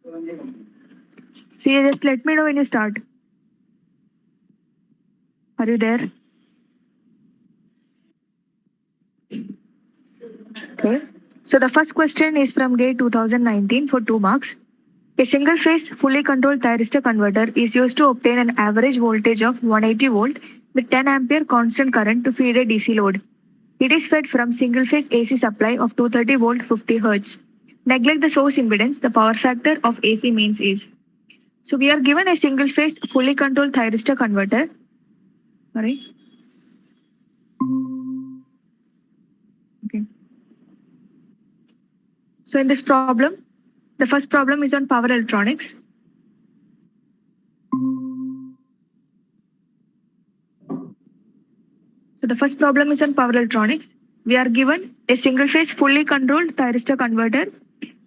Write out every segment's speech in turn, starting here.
So you just let me know when you start. Are you there? Okay. So the first question is from GATE 2019 for 2 marks. A single phase fully controlled thyristor converter is used to obtain an average voltage of 180 volt with 10 ampere constant current to feed a DC load. It is fed from single phase AC supply of 230 volt 50 Hz. Neglect the source impedance, the power factor of AC mains is. So we are given a single phase fully controlled thyristor converter. Sorry. Okay. So in this problem, the first problem is on power electronics. So the first problem is on power electronics. We are given a single phase fully controlled thyristor converter.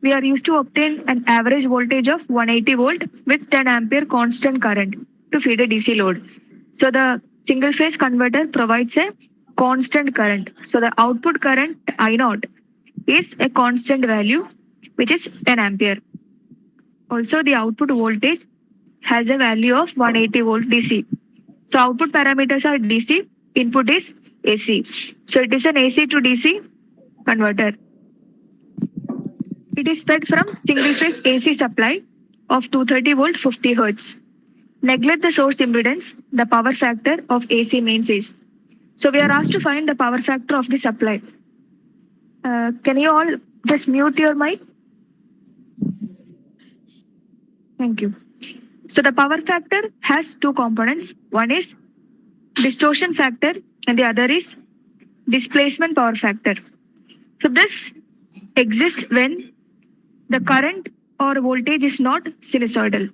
We are used to obtain an average voltage of 180 volt with 10 ampere constant current to feed a DC load. So the single phase converter provides a constant current. So the output current I naught is a constant value which is 10 ampere. Also the output voltage has a value of 180 volt DC. So output parameters are DC, input is AC. So it is an AC to DC converter. It is fed from single phase AC supply of 230 volt 50 Hz. Neglect the source impedance, the power factor of AC mains is. So we are asked to find the power factor of the supply. Can you all just mute your mic? Thank you. So the power factor has two components. One is distortion factor and the other is displacement power factor. So this exists when the current or voltage is not sinusoidal.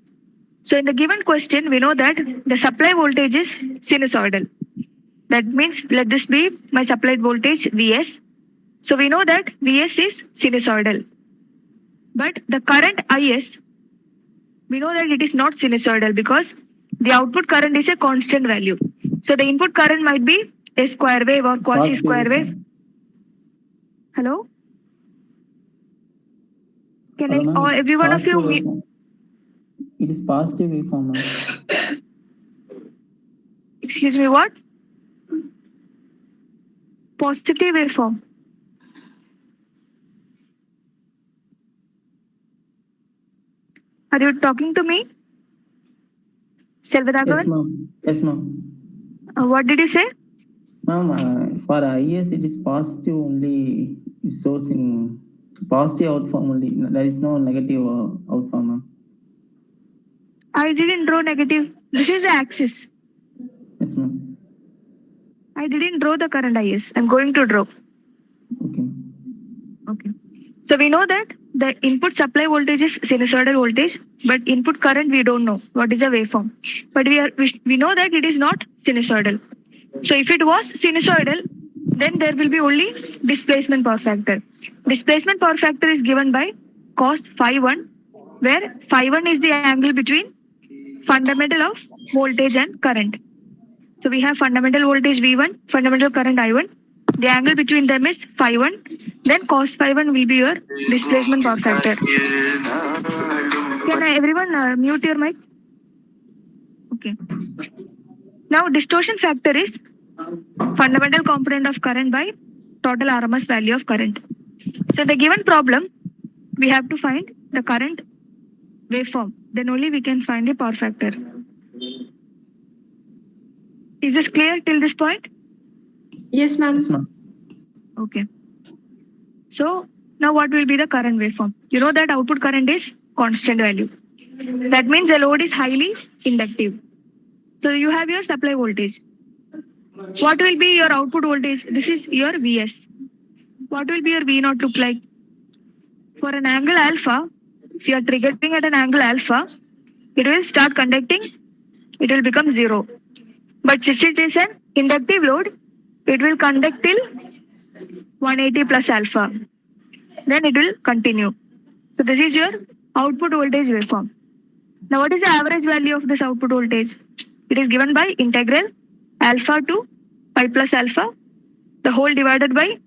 So in the given question, we know that the supply voltage is sinusoidal. That means let this be my supplied voltage Vs. So we know that Vs is sinusoidal. But the current Is, we know that it is not sinusoidal because the output current is a constant value. So the input current might be a square wave or quasi square wave. Hello? Can I, or every one of you? It is positive waveform now. Excuse me, what? Positive waveform. Are you talking to me? Selvadagavan? Yes, ma'am. Yes, ma'am. What did you say? Ma'am, for IS, it is positive only source in positive outform only. There is no negative outform, ma'am. I didn't draw negative. This is the axis. Yes, ma'am. I didn't draw the current IS. I'm going to draw. Okay. Okay. So we know that the input supply voltage is sinusoidal voltage, but input current we don't know what is the waveform. But we know that it is not sinusoidal. So if it was sinusoidal, then there will be only displacement power factor. Displacement power factor is given by cos phi 1, where phi 1 is the angle between fundamental of voltage and current. So we have fundamental voltage V1, fundamental current I1. The angle between them is phi 1. Then cos phi 1 will be your displacement power factor. Can everyone mute your mic? Okay. Now distortion factor is fundamental component of current by total RMS value of current. So the given problem, we have to find the current waveform. Then only we can find the power factor. Is this clear till this point? Yes, ma'am. Yes, ma'am. Okay. So now what will be the current waveform? You know that output current is constant value. That means the load is highly inductive. So you have your supply voltage. What will be your output voltage? This is your Vs. What will be your V naught look like? For an angle alpha, if you are triggering at an angle alpha, it will start conducting, it will become 0. But since it is an inductive load, it will conduct till 180 plus alpha. Then it will continue. So this is your output voltage waveform. Now what is the average value of this output voltage? It is given by integral alpha to pi plus alpha, the whole divided by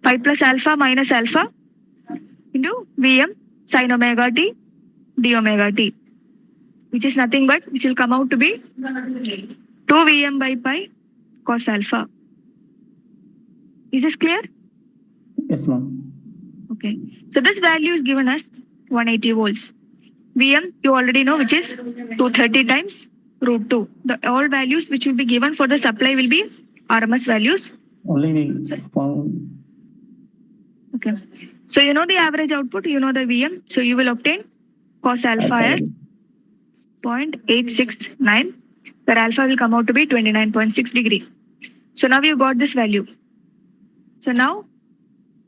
pi plus alpha minus alpha into Vm sin omega t d omega t, which is nothing but which will come out to be 2 Vm by pi cos alpha. Is this clear? Yes, ma'am. Okay. So this value is given as 180 volts. Vm you already know, which is 230 times root 2. The all values which will be given for the supply will be RMS values. Only we found. Okay. So you know the average output, you know the Vm. So you will obtain cos alpha as 0.869, where alpha will come out to be 29.6 degree. So now you got this value. So now,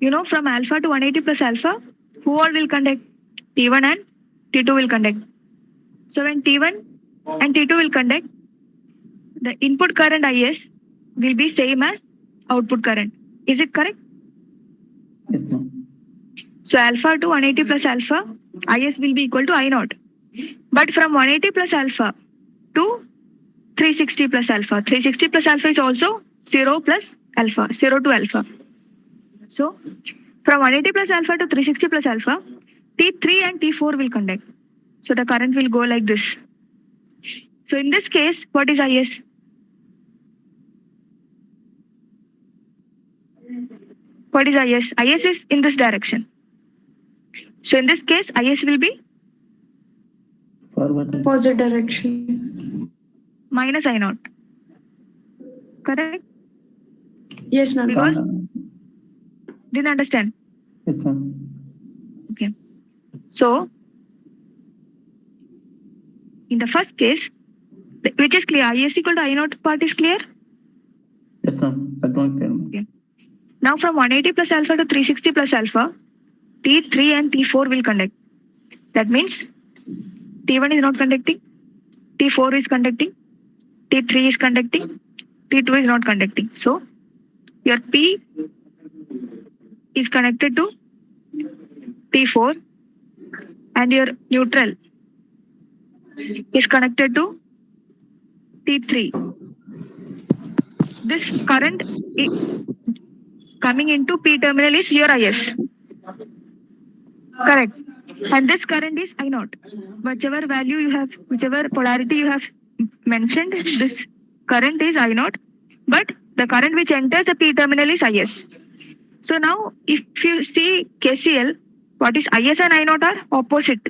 you know, from alpha to 180 plus alpha, who all will conduct? T1 and T2 will conduct. So when T1 and T2 will conduct, the input current IS will be same as output current. Is it correct? Yes, ma'am. So alpha to 180 plus alpha, IS will be equal to I naught. But from 180 plus alpha to 360 plus alpha, 360 plus alpha is also 0 plus alpha, 0 to alpha. So from 180 plus alpha to 360 plus alpha, T3 and T4 will conduct. So the current will go like this. So in this case, what is IS? What is IS? IS is in this direction. So in this case, IS will be Forward. Opposite direction. minus I naught. Correct? Yes, ma'am. Because didn't understand. Yes, ma'am. Okay. So in the first case, which is clear, IS equal to I naught part is clear. Yes, ma'am. That one clear, ma'am. Okay. Now from 180 plus alpha to 360 plus alpha, T3 and T4 will conduct. That means T1 is not conducting, T4 is conducting, T3 is conducting, T2 is not conducting. So your P is connected to T4 and your neutral is connected to T3. This current coming into P terminal is your IS. Correct. And this current is I naught. Whichever value you have, whichever polarity you have mentioned, this current is I naught. But the current which enters the P terminal is IS. So now if you see KCL, what is IS and I naught are opposite.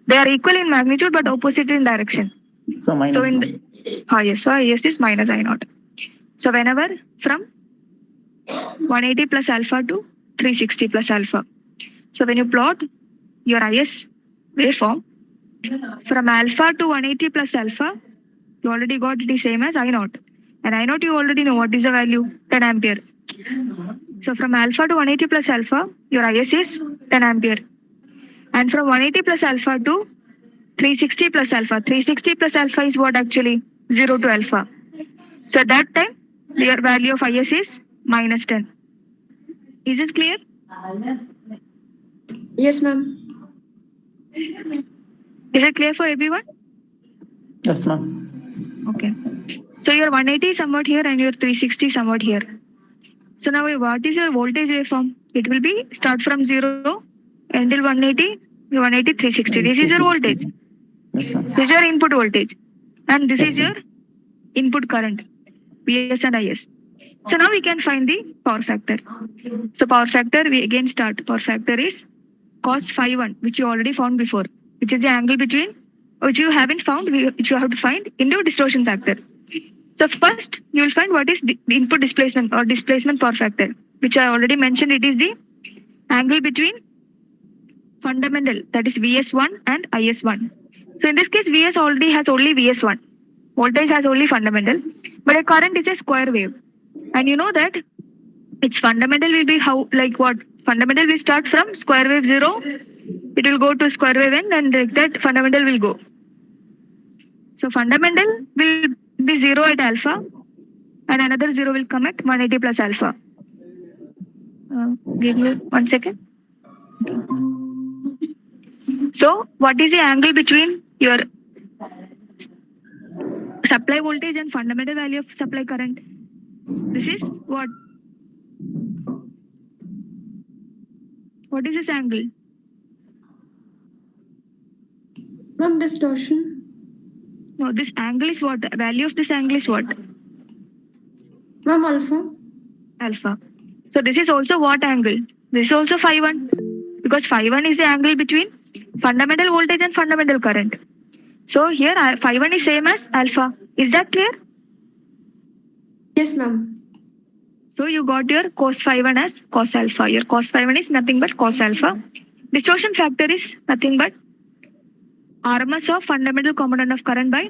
They are equal in magnitude but opposite in direction. So minus. So in yes, so IS is minus I naught. So whenever from 180 plus alpha to 360 plus alpha. So when you plot your IS waveform from alpha to 180 plus alpha, you already got it is same as I naught. And I naught you already know what is the value, 10 ampere. So from alpha to 180 plus alpha, your IS is 10 ampere. And from 180 plus alpha to 360 plus alpha, 360 plus alpha is what actually? 0 to alpha. So at that time, your value of IS is minus 10. Is this clear? Yes, ma'am. Is it clear for everyone? Yes, ma'am. Okay. So your 180 is somewhat here and your 360 is somewhat here. So now what is your voltage waveform? It will be start from 0 until 180, 180, 360. This is your voltage. Yes, ma'am. This is your input voltage. And this Yes, is your input current, PS and IS. So now we can find the power factor. So power factor, we again start. Power factor is cos phi 1, which you already found before, which is the angle between, which you haven't found, which you have to find in the distortion factor. So first, you will find what is the input displacement or displacement power factor, which I already mentioned. It is the angle between fundamental, that is VS1 and IS1. So in this case, VS already has only VS1. Voltage has only fundamental, but a current is a square wave. And you know that its fundamental will be how, like what? Fundamental will start from square wave 0, it will go to square wave n, and like that fundamental will go. So fundamental will be 0 at alpha, and another 0 will come at 180 plus alpha. Give me 1 second. So what is the angle between your supply voltage and fundamental value of supply current? This is what? What is this angle? Ma'am, distortion. No, this angle is what? Value of this angle is what? Ma'am, alpha. Alpha. So this is also what angle? This is also phi 1 because phi 1 is the angle between fundamental voltage and fundamental current. So here phi 1 is same as alpha. Is that clear? Yes, ma'am. So you got your cos phi 1 as cos alpha. Your cos phi 1 is nothing but cos alpha. Distortion factor is nothing but RMS of fundamental component of current by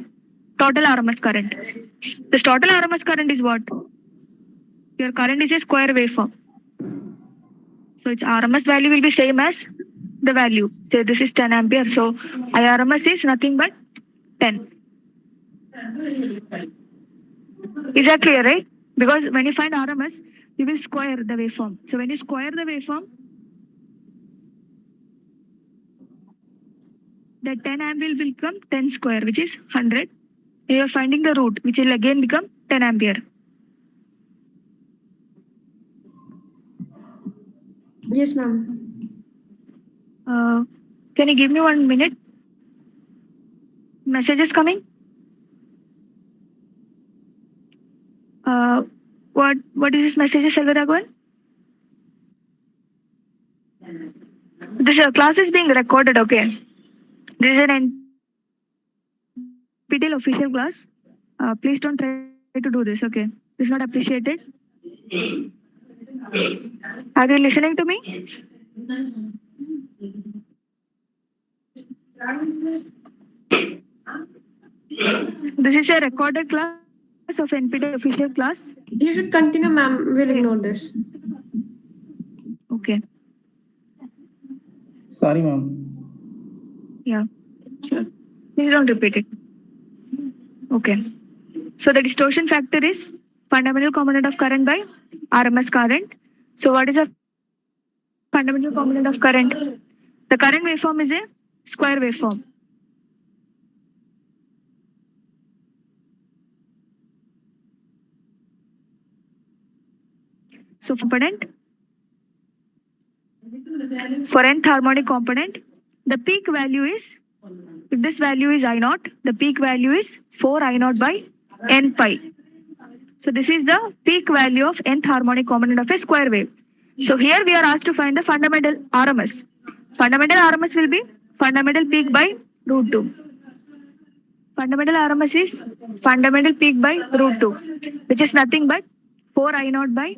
total RMS current. This total RMS current is what? Your current is a square waveform. So its RMS value will be same as the value. Say this is 10 ampere. So IRMS is nothing but 10. Is that clear, right? Because when you find RMS, you will square the waveform. So when you square the waveform, the 10 amp will become 10 square, which is 100. And you are finding the root, which will again become 10 ampere. Yes, ma'am. Can you give me 1 minute? Messages coming? What is this message, Selvaraghvan? This class is being recorded, okay? This is an NPTEL official class. Please don't try to do this, okay? It's not appreciated. Are you listening to me? This is a recorded class of NPTEL official class. You should continue, ma'am. We'll ignore this. Okay. Sorry, ma'am. Yeah, sure. Please don't repeat it. Okay. So the distortion factor is fundamental component of current by RMS current. So what is a fundamental component of current? The current waveform is a square waveform. So component for nth harmonic component, the peak value is, if this value is I naught, the peak value is 4 I naught by n pi. So this is the peak value of nth harmonic component of a square wave. So here we are asked to find the fundamental RMS. Fundamental RMS will be fundamental peak by root 2. Fundamental RMS is fundamental peak by root 2, which is nothing but 4 I naught by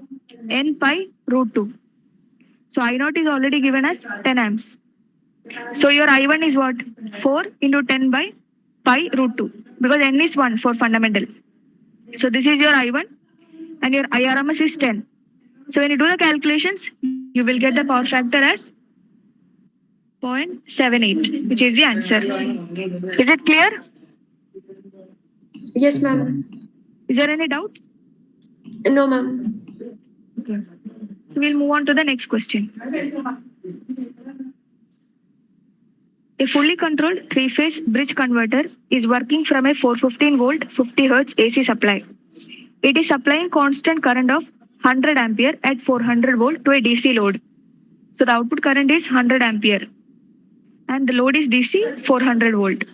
n pi root 2. So I naught is already given as 10 amps. So your I1 is what? 4 into 10 by pi root 2 because n is 1 for fundamental. So this is your I1 and your IRMS is 10. So when you do the calculations, you will get the power factor as 0.78, which is the answer. Is it clear? Yes, ma'am. Is there any doubt? No, ma'am. Okay. So we'll move on to the next question. A fully controlled three-phase bridge converter is working from a 415 volt 50 Hz AC supply. It is supplying constant current of 100 ampere at 400 volt to a DC load. So the output current is 100 ampere and the load is DC 400 volt.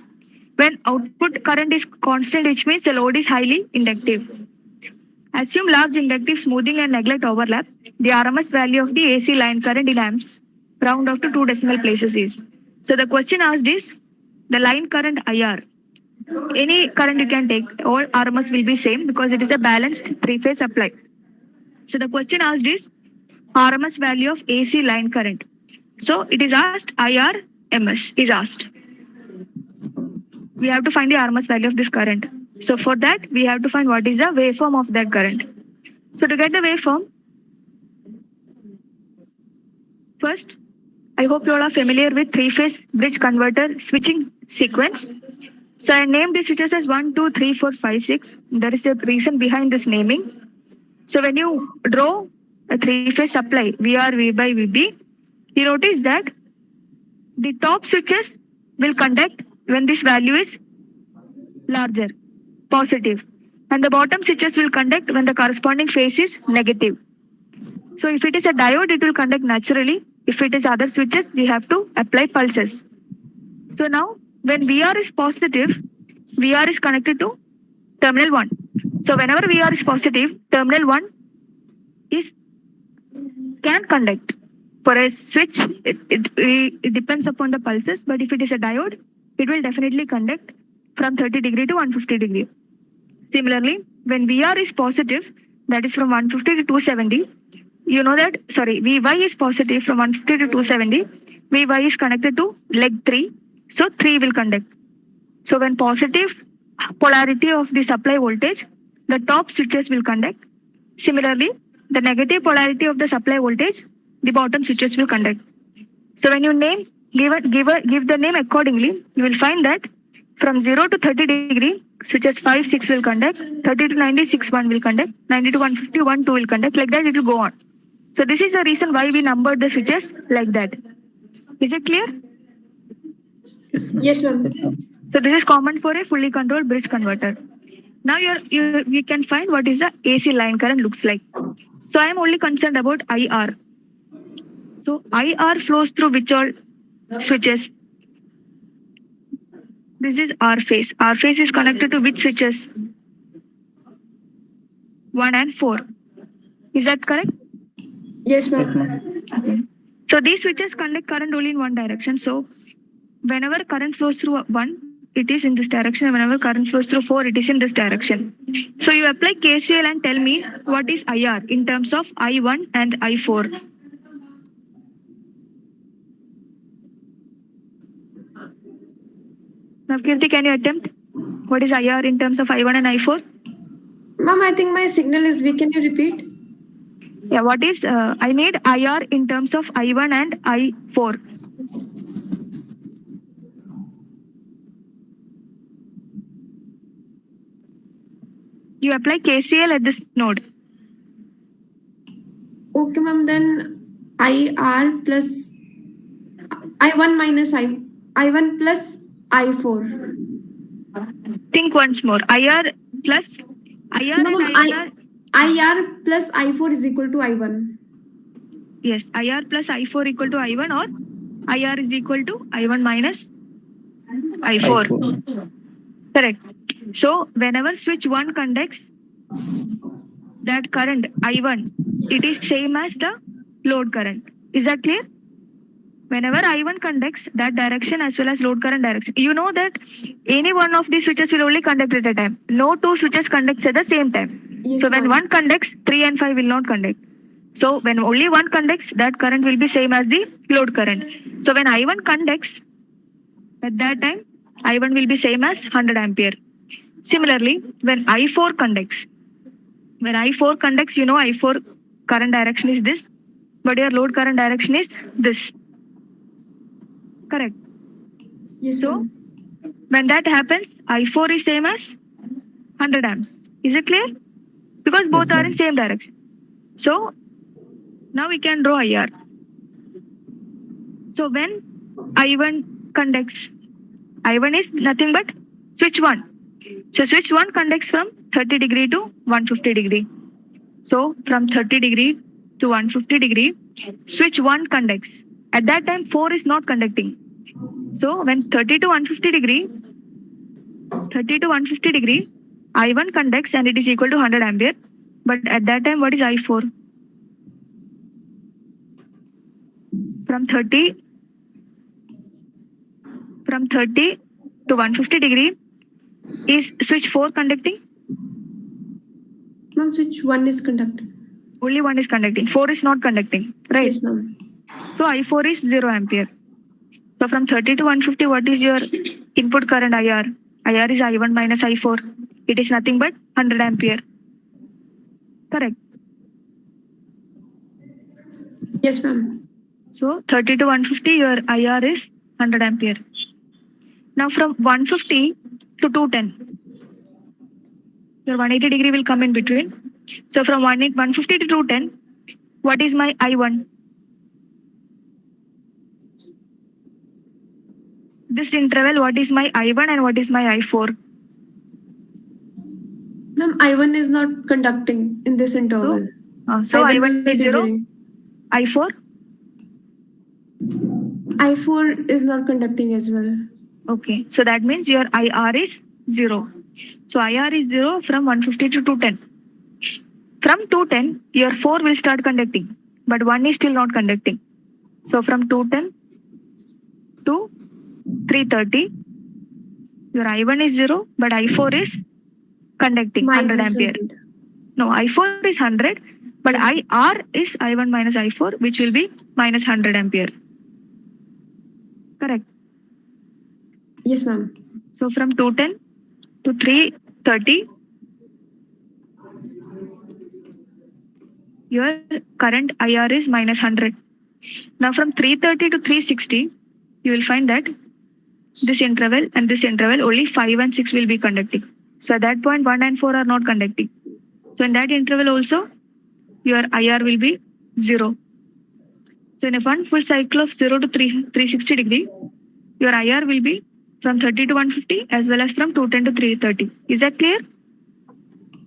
When output current is constant, which means the load is highly inductive. Assume large inductive smoothing and neglect overlap. The RMS value of the AC line current in amps, round off to 2 decimal places is. So the question asked is the line current IR. Any current you can take, all RMS will be same because it is a balanced three-phase supply. So the question asked is RMS value of AC line current. So it is asked IR MS is asked. We have to find the RMS value of this current. So for that, we have to find what is the waveform of that current. So to get the waveform, first, I hope you all are familiar with three-phase bridge converter switching sequence. So I named these switches as 1, 2, 3, 4, 5, 6. There is a reason behind this naming. So when you draw a three-phase supply, VR, V by VB, you notice that the top switches will conduct when this value is larger, positive. And the bottom switches will conduct when the corresponding phase is negative. So if it is a diode, it will conduct naturally. If it is other switches, we have to apply pulses. So now when VR is positive, VR is connected to terminal 1. So whenever VR is positive, terminal 1 is can conduct. For a switch, it depends upon the pulses, but if it is a diode, it will definitely conduct from 30 degree to 150 degree. Similarly, when VR is positive, that is from 150 to 270, you know that, sorry, Vy is positive from 150 to 270, Vy is connected to leg 3, so 3 will conduct. So when positive polarity of the supply voltage, the top switches will conduct. Similarly, the negative polarity of the supply voltage, the bottom switches will conduct. So when you give the name accordingly, you will find that from 0 to 30 degree, switches 5, 6 will conduct, 30 to 96, 1 will conduct, 90 to 150, 1, 2 will conduct, like that it will go on. So this is the reason why we numbered the switches like that. Is it clear? Yes, ma'am. Yes, ma'am. Yes, ma'am. So this is common for a fully controlled bridge converter. Now you can find what is the AC line current looks like. So I am only concerned about IR. So IR flows through which all switches? This is R phase. R phase is connected to which switches? 1 and 4. Is that correct? Yes, Yes, ma'am. ma'am. Okay. So these switches conduct current only in one direction. So whenever current flows through 1, it is in this direction. And whenever current flows through 4, it is in this direction. So you apply KCL and tell me what is IR in terms of I1 and I4. Now, Kirti, can you attempt? What is IR in terms of I1 and I4? Ma'am, I think my signal is weak. Can you repeat? Yeah, what is, I need IR in terms of I1 and I4. You apply KCL at this node. Okay, ma'am. Then IR plus I1 minus I1 plus I4. Think once more. IR plus IR No, and ma'am. I1 are IR plus I4 is equal to I1. yes, IR plus I4 equal to I1 or IR is equal to I1 minus I4. I4. Correct. So whenever switch 1 conducts, that current I1, it is same as the load current. Is that clear? Whenever I1 conducts, that direction as well as load current direction. You know that any one of these switches will only conduct at a time. No two switches conducts at the same time. Yes, So when ma'am. one conducts, 3 and 5 will not conduct. So when only one conducts, that current will be same as the load current. So when I1 conducts, at that time, I1 will be same as 100 ampere. Similarly, when I4 conducts, when I4 conducts, you know I4 current direction is this, but your load current direction is this. Correct. Yes, So ma'am. when that happens, I4 is same as 100 amps. Is it clear? Because both Yes, are in ma'am. same direction. So now we can draw IR. So when I1 conducts, I1 is nothing but switch 1. So switch 1 conducts from 30 degree to 150 degree. So from 30 degree to 150 degree, switch 1 conducts. At that time, 4 is not conducting. So when 30 to 150 degree, I1 conducts and it is equal to 100 ampere. But at that time, what is I4? From 30 to 150 degree, is switch 4 conducting? Ma'am, switch 1 is conducting. Only 1 is conducting. 4 is not conducting, right? Yes, ma'am. So I4 is 0 ampere. So from 30 to 150, what is your input current IR? IR is I1 minus I4. It is nothing but 100 ampere. Correct. Yes, ma'am. So 30 to 150, your IR is 100 ampere. Now from 150 to 210, your 180 degree will come in between. So from 150 to 210, what is my I1? This interval, what is my I1 and what is my I4? Ma'am, I1 is not conducting in this interval. So I1 is 0, zero. I4? I4 is not conducting as well. Okay, so that means your IR is 0. So IR is 0 from 150 to 210. From 210, your 4 will start conducting, but 1 is still not conducting. So from 210 to 330, your I1 is 0, but I4 is conducting 100 Minus ampere. 100. No, I4 is 100, but Yes. IR is I1 minus I4, which will be minus 100 ampere. Correct. Yes, ma'am. So from 210 to 330, your current IR is minus 100. Now from 330 to 360, you will find that this interval and this interval only 5 and 6 will be conducting. So at that point 1 and 4 are not conducting. So in that interval also your IR will be 0. So in a one full cycle of 0 to 360 degree, your IR will be from 30 to 150 as well as from 210 to 330. Is that clear?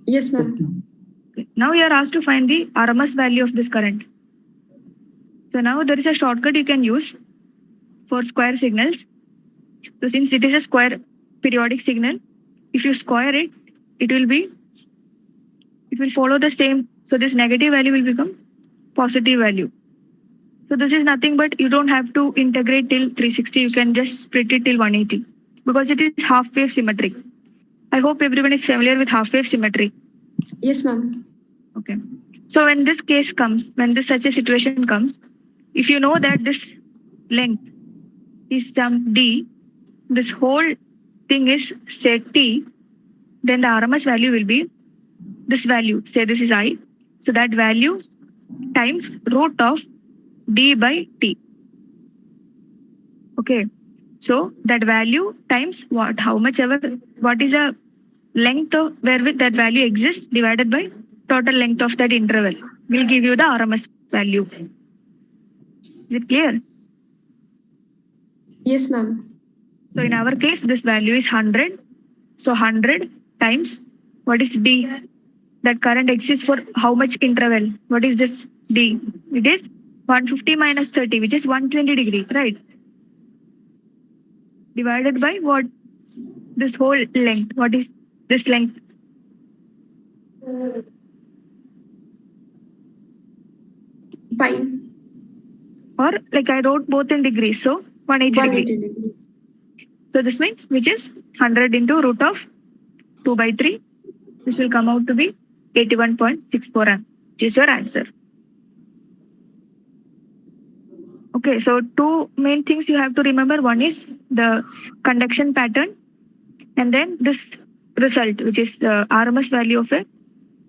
Yes, ma'am. Yes, ma'am. Okay. Now you are asked to find the RMS value of this current. So now there is a shortcut you can use for square signals. So since it is a square periodic signal, if you square it, it will follow the same. So this negative value will become positive value. So this is nothing but you don't have to integrate till 360. You can just split it till 180 because it is half wave symmetric. I hope everyone is familiar with half wave symmetry. Yes, ma'am. Okay. So when this case comes, when this such a situation comes, if you know that this length is some d, this whole thing is say t, then the RMS value will be this value. Say this is I. So that value times root of d by t. Okay. So that value times how much ever, what is the length of wherewith that value exists divided by total length of that interval will give you the RMS value. Is it clear? Yes, ma'am. So in our case, this value is 100. So 100 times what is D? That current exists for how much interval? What is this D? It is 150 minus 30, which is 120 degree, right? Divided by what? This whole length. What is this length? Pi. Or like I wrote both in degrees, so 180 degree. 180 degree. So this means which is 100 into root of 2 by 3. This will come out to be 81.64 amps, which is your answer. Okay, so two main things you have to remember. One is the conduction pattern, and then this result, which is the RMS value of a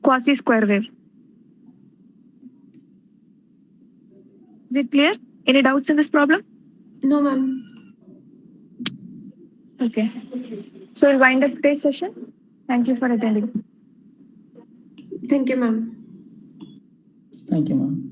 quasi square wave. Is it clear? Any doubts in this problem? No, ma'am. Okay. So we'll wind up today's session. Thank you for attending. Thank you, ma'am. Thank you, ma'am.